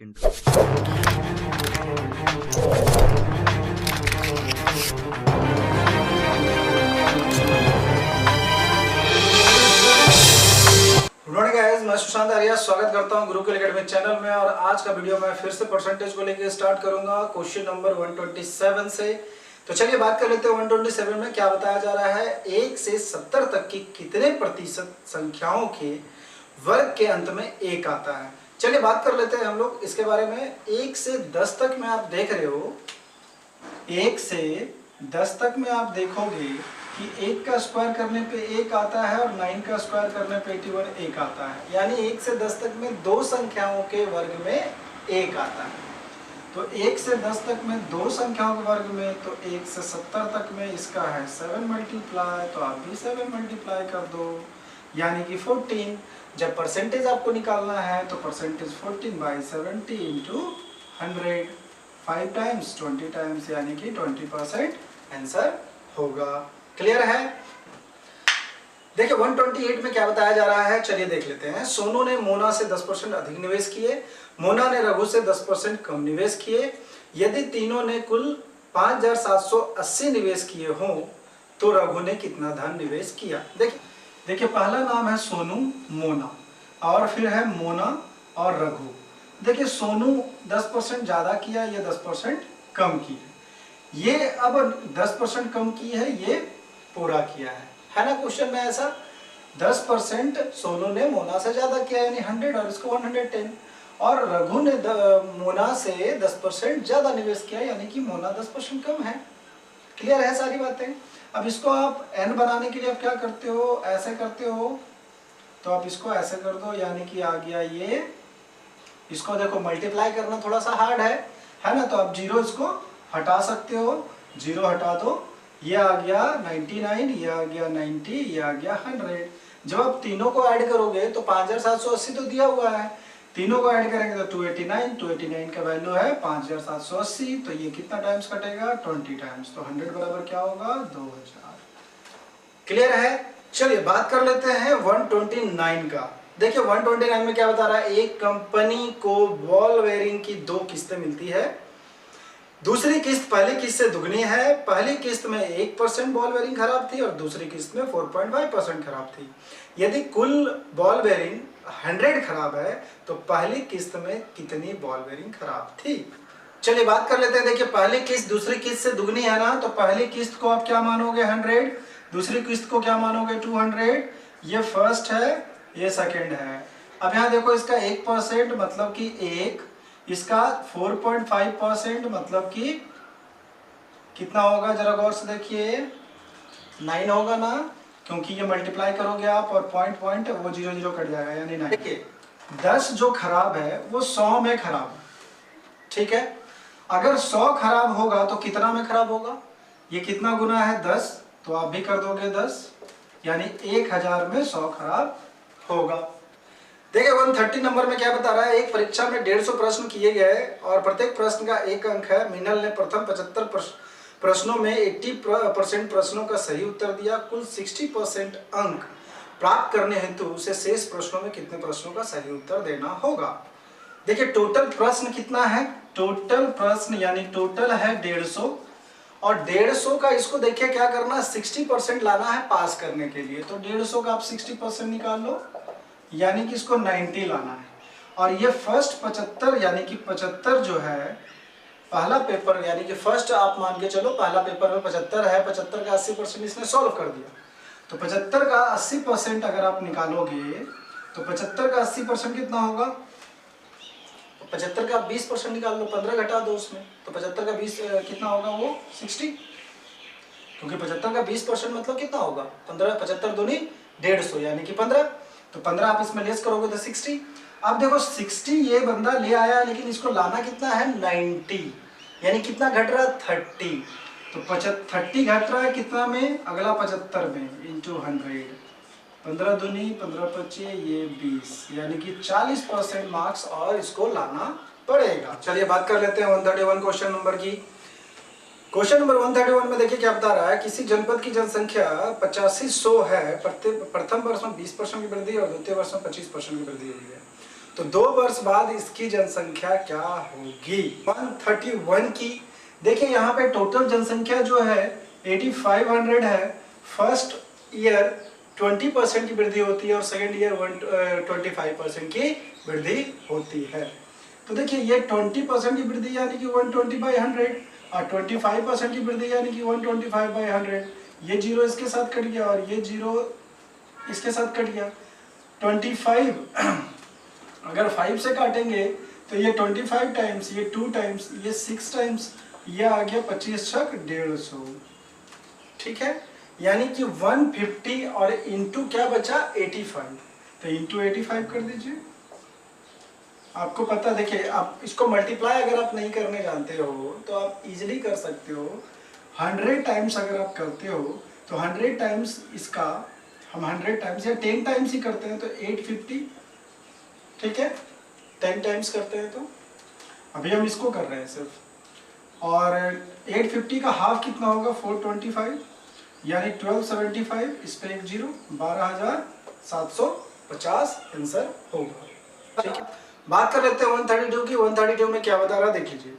Intro. Good morning guys, मैं सुशांत आर्या स्वागत करता हूं गुरुकुल एकेडमी चैनल में। और आज का वीडियो मैं फिर से परसेंटेज को लेकर स्टार्ट करूंगा क्वेश्चन नंबर 127 से। तो चलिए बात कर लेते हैं 127 में क्या बताया जा रहा है। 1 से 70 तक की कितने प्रतिशत संख्याओं के वर्ग के अंत में 1 आता है। चलिए बात कर लेते हैं हम लोग इसके बारे में। 1 से 10 तक में आप देख रहे हो, 1 से 10 तक में आप देखोगे कि 1 का स्क्वायर करने पे 1 आता है और 9 का स्क्वायर करने पे 81 1 आता है। यानी 1 से 10 तक में दो संख्याओं के वर्ग में 1 आता है। तो 1 से 10 तक में दो संख्याओं के वर्ग में, तो 1 से 70 तक में इसका है 7 मल्टीप्लाई, तो आप भी 7 मल्टीप्लाई कर दो, यानी कि 14। जब परसेंटेज आपको निकालना है तो परसेंटेज 14/70 इंटू 100, 5 टाइम्स 20 टाइम्स, यानी कि 20% आंसर होगा। क्लियर है। देखिए 128 में क्या बताया जा रहा है, चलिए देख लेते हैं। सोनू ने मोना से 10% अधिक निवेश किए, मोना ने रघु से 10% कम निवेश किए। यदि तीनों ने कुल 5780 निवेश किए हों तो रघु ने कितना धन निवेश किया। देखिए पहला नाम है सोनू, मोना, और फिर है मोना और रघु। देखिए सोनू 10% ज्यादा किया, ये 10% कम किया। ये अब 10% कम की है, ये पूरा किया है ना। क्वेश्चन में ऐसा 10% सोनू ने मोना से ज्यादा किया यानी 100 और इसको 110, और रघु ने मोना से 10% ज्यादा निवेश किया यानी कि मोना 10% कम है। क्लियर है सारी बातें। अब इसको आप n बनाने के लिए आप क्या करते हो, ऐसे करते हो, तो आप इसको ऐसे कर दो, यानी कि आ गया ये। इसको देखो मल्टीप्लाई करना थोड़ा सा हार्ड है ना। तो आप 0 इसको हटा सकते हो, 0 हटा दो, ये आ गया 99, ये आ गया 90, ये आ गया 100। जब आप तीनों को ऐड करोगे तो 5780 तो दिया हुआ है, तीनों को ऐड करेंगे तो 289, 289 का वैल्यू है 5780। तो ये कितना टाइम्स कटेगा, 20 टाइम्स। तो 100 बराबर क्या होगा, 2000। क्लियर है। चलिए बात कर लेते हैं 129 का। देखिए 129 में क्या बता रहा है, एक कंपनी को बॉल बेयरिंग की 2 किस्तें मिलती है। दूसरी किस्त पहली किस्त से दुगनी है। पहली किस्त में 1% बॉल बेयरिंग खराब थी और दूसरी किस्त में 4.5% खराब थी। यदि कुल बॉल बेयरिंग 100 खराब है तो पहली किस्त में कितनी बॉल बेयरिंग खराब थी। चलिए बात कर लेते हैं। देखिए पहली किस्त दूसरी किस्त से दुगनी है ना, तो पहली किस्त को आप क्या मानोगे 100, दूसरी किस्त को क्या मानोगे 200। ये फर्स्ट है, ये सेकेंड है। अब यहाँ देखो इसका 1% मतलब कि 1, इसका 4.5% मतलब कि कितना होगा, जरा गौर से देखिए 9 होगा ना, क्योंकि ये मल्टीप्लाई करोगे आप और पॉइंट वो 0 कट जाएगा यानी 9। देखिए 10 जो खराब है वो 100 में खराब है, ठीक है। अगर 100 खराब होगा तो कितना में खराब होगा, ये कितना गुना है 10, तो आप भी कर दोगे 10, यानी 1000 में 100 खराब होगा। देखिए 130 नंबर में क्या बता रहा है, एक परीक्षा में 150 प्रश्न किए गए और प्रत्येक प्रश्न का 1 अंक है। मिनल ने प्रथम 75 प्रश्नों में 80% प्रश्नों का सही उत्तर दिया। कुल 60% अंक प्राप्त करने हेतु उसे शेष प्रश्नों में कितने प्रश्नों का सही उत्तर देना होगा। देखिए टोटल प्रश्न कितना है, टोटल प्रश्न यानी टोटल है 150, और 150 का इसको देखिए क्या करना, 60% लाना है पास करने के लिए। तो 150 का आप 60% निकाल लो, यानी कि इसको 90 लाना है। और ये फर्स्ट 75 यानी कि 75 जो है पहला पेपर, यानी कि फर्स्ट आप मान के चलो पहला पेपर में 75 है, 75 का 80% इसने सॉल्व कर दिया। तो 75 का 80% अगर आप निकालोगे तो 75 का 80% कितना होगा, 75 का 20% निकाल लो, 15 घटा दो उसमें, तो 75 का 20 कितना होगा, वो 60, क्योंकि 75 का 20% मतलब कितना होगा 15, 75 दूनी 150 यानी कि 15, तो 15 आप इसमें लेस करोगे तो 60। अब देखो 60 ये बंदा ले आया, लेकिन इसको लाना कितना है 90, यानी कितना घट रहा है 30, तो 30 घट रहा है कितना में, अगला 75 में इंटू 100, 15 दूनी 15 25 ये 20, यानी कि 40% मार्क्स और इसको लाना पड़ेगा। चलिए बात कर लेते हैं 131 क्वेश्चन नंबर की। क्वेश्चन नंबर 131 में देखिए क्या बता रहा है, किसी जनपद की जनसंख्या 8500 है, प्रथम वर्ष में 20% की वृद्धि और द्वितीय वर्ष में 25% की वृद्धि हुई है। तो 2 वर्ष बाद इसकी जनसंख्या क्या होगी 131 की। देखिए यहाँ पे टोटल जनसंख्या जो है 8500 है। फर्स्ट ईयर 20% की वृद्धि होती है और सेकेंड ईयर 25% की वृद्धि होती है। तो देखिए ये 20% की वृद्धि यानी कि 120/100 और 25% की वृद्धि यानी कि 125/100। ये जीरो इसके साथ कट गया और ये जीरो इसके साथ कट गया। 25 अगर 5 से काटेंगे तो ये 25 टाइम्स, ये 2 टाइम्स, ये 6 टाइम्स, ये आ गया 25 छक 150। ठीक है, यानी कि 150 और इंटू क्या बचा 85, तो इंटू 85 कर दीजिए। आपको पता, देखिए आप इसको मल्टीप्लाई अगर आप नहीं करने जानते हो तो आप इजीली कर सकते हो। 100 टाइम्स अगर आप करते हो तो 100 टाइम्स इसका हम 100 टाइम्स या 10 टाइम्स ही करते हैं तो 850। ठीक है, 10 टाइम्स करते हैं तो अभी हम इसको कर रहे हैं सिर्फ। और 850 का हाफ कितना होगा 425, यानी 1275, इस पे एक जीरो 12750 आंसर होगा। ठीक है, बात कर लेते हैं 132 की। 132 में क्या बता रहा देख लीजिए।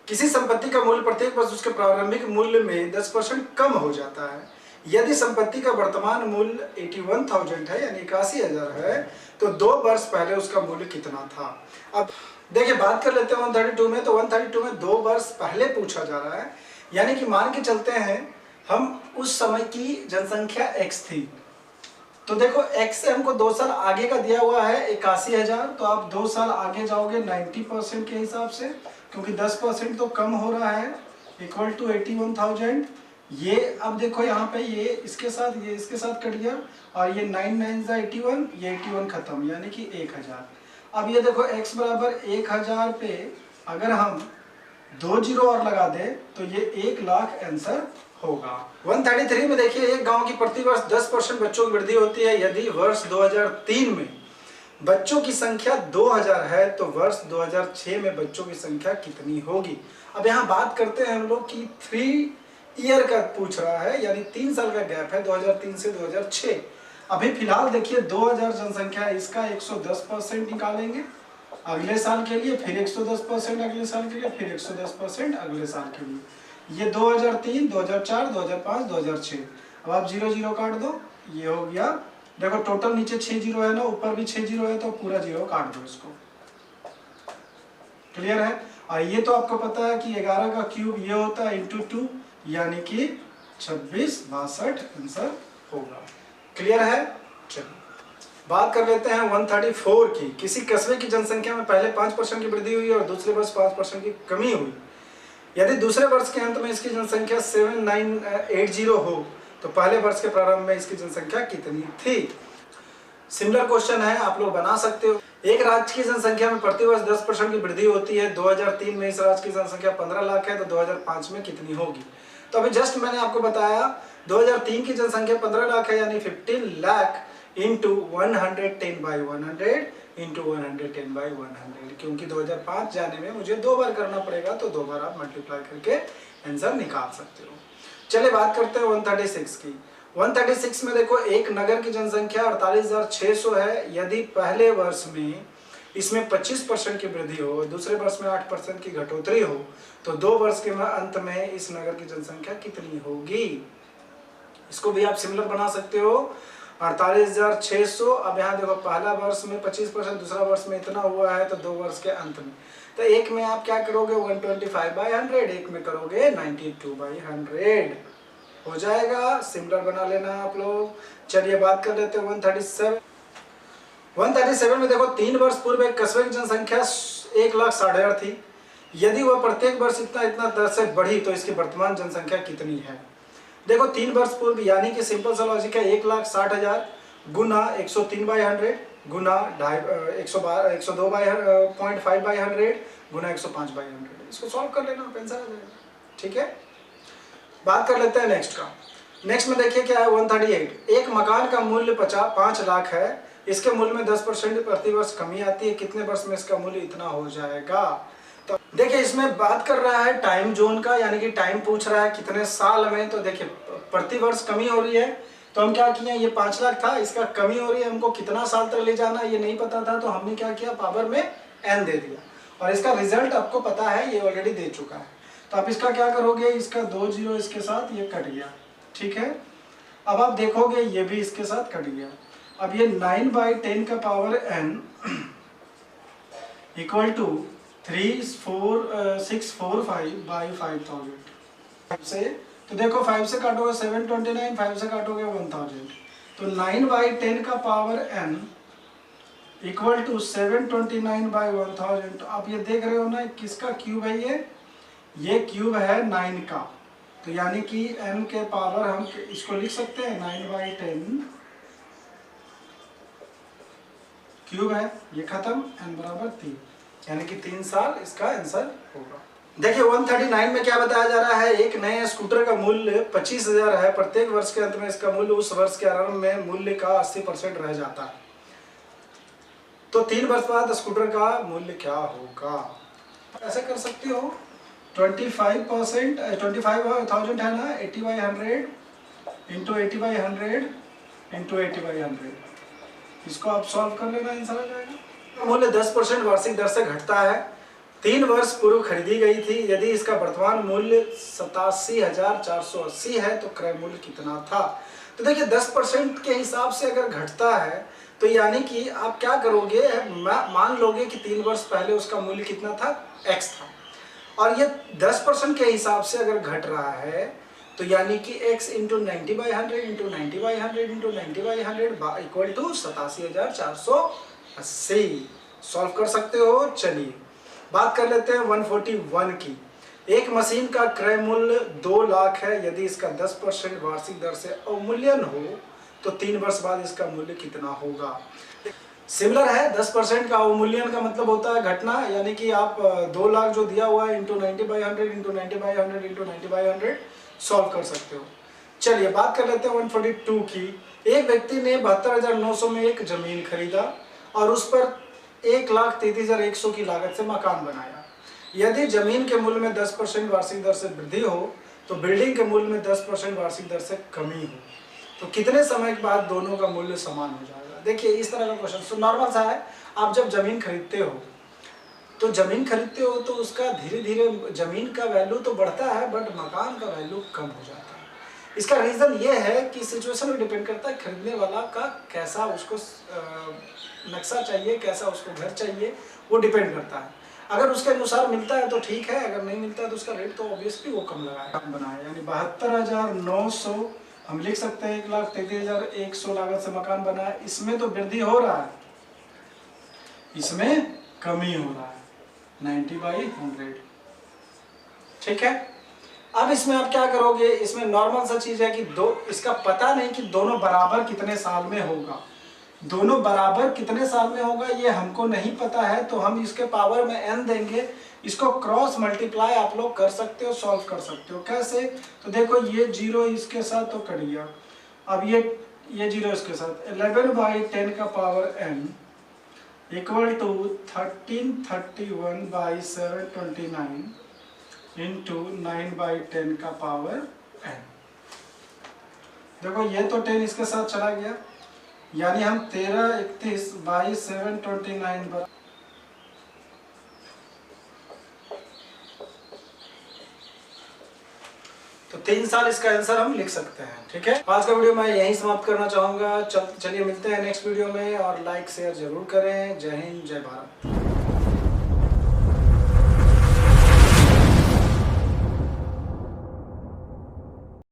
किसी संपत्ति का मूल्य प्रत्येक वर्ष उसके प्रारंभिक मूल्य में 10% कम हो जाता है। यदि संपत्ति का वर्तमान मूल्य 81,000 है यानी 81,000 है तो 2 वर्ष पहले उसका मूल्य कितना था। अब देखिए बात कर लेते हैं 132 में। तो 132 में 2 वर्ष पहले पूछा जा रहा है, यानी कि मान के चलते हैं हम उस समय की जनसंख्या x थी। तो देखो x हमको 2 साल आगे का दिया हुआ है 81,000, तो आप 2 साल आगे जाओगे 90% के हिसाब से, क्योंकि 10% तो कम हो रहा है, इक्वल टू 81,000। ये अब देखो यहाँ पे ये इसके साथ कट गया और ये 9 9 81, ये 81 खत्म, यानी कि 1000। अब ये देखो x बराबर 1000 पे अगर हम 2 जीरो और लगा दे तो ये 1 लाख आंसर होगा। 133 में देखिए एक गांव की प्रति वर्ष 10% बच्चों की वृद्धि होती है। यदि वर्ष 2003 में बच्चों की संख्या 2000 है तो वर्ष 2006 में बच्चों की संख्या कितनी होगी। अब यहाँ बात करते हैं हम लोग कि 3 ईयर का पूछ रहा है, यानी 3 साल का गैप है 2003 से 2006। अभी फिलहाल देखिए 2000 जनसंख्या, इसका 110% निकालेंगे अगले साल के लिए, फिर 110% अगले साल के लिए, फिर 110% अगले साल के लिए। ये 2003, 2004, 2005, 2006। अब आप 0 0 काट दो, ये हो गया। देखो टोटल नीचे 6 जीरो है ना, ऊपर भी 6 जीरो है, तो पूरा जीरो काट दो इसको। क्लियर है। और ये तो आपको पता है कि 11 का क्यूब ये होता है इंटू 2, यानी कि 26 62 आंसर होगा। क्लियर है। चलिए बात कर लेते हैं 134 की। किसी कस्बे की जनसंख्या में पहले 5% की वृद्धि हुई और दूसरे वर्ष 5% की कमी हुई। यदि दूसरे वर्ष के अंत में इसकी जनसंख्या 7980 हो तो पहले वर्ष के प्रारंभ में इसकी जनसंख्या कितनी थी। सिमिलर क्वेश्चन है, आप लोग बना सकते हो। एक राज्य की जनसंख्या में प्रति वर्ष 10% की वृद्धि होती है। 2003 में इस राज्य की जनसंख्या 15 लाख है तो 2005 में कितनी होगी। तो अभी जस्ट मैंने आपको बताया 2003 की जनसंख्या 15 लाख है, यानी 15 लाख इंटू 110/100 इंटू 110/100, क्योंकि 2005 जाने में मुझे 2 बार करना पड़ेगा, तो 2 बार आप मल्टीप्लाई करके आंसर निकाल सकते हो। चलिए बात करते हैं 136 की। 136 में देखो एक नगर की जनसंख्या 48,600 है। यदि पहले वर्ष में इसमें 25% की वृद्धि हो, दूसरे वर्ष में 8% की घटोतरी हो, तो 2 वर्ष के अंत में इस नगर की जनसंख्या कितनी होगी। इसको भी आप सिमिलर बना सकते हो। 48,600। अब यहाँ देखो पहला वर्ष में 25%, दूसरा वर्ष में इतना हुआ है, तो 2 वर्ष के अंत में, तो एक में आप क्या करोगे 125/100, एक में करोगे 92/100 हो जाएगा। सिमिलर बना लेना आप लोग। चलिए बात कर लेते हैं 137। 137 में देखो 3 वर्ष पूर्व एक कस्बे की जनसंख्या 1,60,000 थी। यदि वह प्रत्येक वर्ष इतना दर से बढ़ी तो इसकी वर्तमान जनसंख्या कितनी है। देखो 3 वर्ष पूर्व, यानी कि सिंपल सा लॉजिक है, 1,60,000 गुना 103/100 गुना 102.5/100 गुना 105/100। इसको सॉल्व कर लेना, आंसर आ जाएगा। ठीक है, बात कर लेते हैं नेक्स्ट का। नेक्स्ट में देखिए क्या है 138। एक मकान का मूल्य 5 लाख है। इसके मूल्य में 10% प्रति वर्ष कमी आती है। कितने वर्ष में इसका मूल्य इतना हो जाएगा। तो देखिए इसमें बात कर रहा है टाइम जोन का, यानी कि टाइम पूछ रहा है कितने साल में। तो देखिए प्रति वर्ष कमी हो रही है, तो हम क्या किए, ये 5 लाख था, इसका कमी हो रही है, हमको कितना साल तक ले जाना ये नहीं पता था, तो हमने क्या किया, पावर में n दे दिया और इसका रिजल्ट आपको पता है, ये ऑलरेडी दे चुका है। तो आप इसका क्या करोगे, इसका 2 जीरो इसके साथ ये कट गया, ठीक है। अब आप देखोगे ये भी इसके साथ कट गया। अब ये 9/10 का पावर n इक्वल टू 3645/5000 से, तो देखो 5 से काटोगे 729, 5 से काटोगे 1000, तो 9/10 का पावर n इक्वल टू 729/1000। तो आप ये देख रहे हो ना, किसका क्यूब है ये क्यूब है 9 का, तो यानी कि n के पावर हम इसको लिख सकते हैं 9/10 क्यूब है, ये खत्म, n बराबर 3, यानी कि 3 साल इसका आंसर होगा। देखिए 139 में क्या बताया जा रहा है, एक नए स्कूटर का मूल्य 25,000 है, प्रत्येक वर्ष के अंत में इसका मूल्य उस वर्ष के आरंभ में मूल्य का 80% रह जाता है, तो 3 वर्ष बाद स्कूटर का मूल्य क्या होगा। ऐसे कर सकते हो, 25% 25,000 है ना, 80/100 इंटू 80/100 इंटू 80/100, इसको आप सॉल्व कर लेना, आंसर आ जाएगा। मूल्य 10% वार्षिक दर से घटता है, 3 वर्ष पूर्व खरीदी गई थी, यदि इसका वर्तमान मूल्य 87,480 है तो क्रय मूल्य कितना था। तो देखिए 10% के हिसाब से अगर घटता है तो यानी कि आप क्या करोगे, मान लोगे कि 3 वर्ष पहले उसका मूल्य कितना था, x था, और ये 10% के हिसाब से अगर घट रहा है तो यानी कि x into 90/100 into 90/100 into 90/100 equal to 87,480। Solve कर सकते हो। चलिए बात कर लेते हैं 141 की। एक मशीन का क्रय मूल्य 2 लाख है, यदि इसका 10% वार्षिक दर से अवमूल्यन हो तो 3 वर्ष बाद इसका मूल्य कितना होगा। सिमिलर है, 10% का अवमूल्यन का मतलब होता है घटना, यानी कि आप 2 लाख जो दिया हुआ है इंटू 90/100 इंटू 90/100 इंटू 90/100 सॉल्व कर सकते हो। चलिए बात कर लेते हैं 142 की। एक व्यक्ति ने 72,900 में एक जमीन खरीदा और उस पर 1,33,100 की लागत से मकान बनाया। यदि जमीन के मूल्य में 10% वार्षिक दर से वृद्धि हो तो बिल्डिंग के मूल्य में 10% वार्षिक दर से कमी हो, तो कितने समय के बाद दोनों का मूल्य समान हो जाएगा। देखिए इस तरह का क्वेश्चन नॉर्मल सा है। आप जब जमीन खरीदते हो तो उसका धीरे धीरे जमीन का वैल्यू तो बढ़ता है, बट मकान का वैल्यू कम हो जाता है। इसका रीज़न ये है कि सिचुएशन में डिपेंड करता है खरीदने वाला का कैसा उसको नक्शा चाहिए, कैसा उसको घर चाहिए, वो डिपेंड करता है। अगर उसके अनुसार मिलता है तो ठीक है, अगर नहीं मिलता है तो उसका रेट तो ऑब्वियसली वो कम लगाएगा। बनाया यानी 72,900 हम लिख सकते हैं 1,33,100 लागत से मकान बनाया। इसमें तो वृद्धि हो रहा है, इसमें कमी हो रहा है 90/100, ठीक है। अब इसमें आप क्या करोगे, इसमें नॉर्मल सा चीज है कि इसका पता नहीं कि दोनों बराबर कितने साल में होगा। दोनों बराबर कितने साल में होगा ये हमको नहीं पता है, तो हम इसके पावर में n देंगे, इसको क्रॉस मल्टीप्लाई आप लोग कर सकते हो, सॉल्व कर सकते हो। कैसे, तो देखो ये 0 इसके साथ तो कट गया, अब ये 0 इसके साथ 11/10 का power n equal to 1331/729 into 9/10 का पावर n। देखो ये तो 10 इसके साथ चला गया, यानी हम 1331/729 पर तो 3 साल इसका आंसर हम लिख सकते हैं, ठीक है। आज का वीडियो मैं यहीं समाप्त करना चाहूंगा। चलिए मिलते हैं नेक्स्ट वीडियो में, और लाइक शेयर जरूर करें। जय हिंद, जय भारत।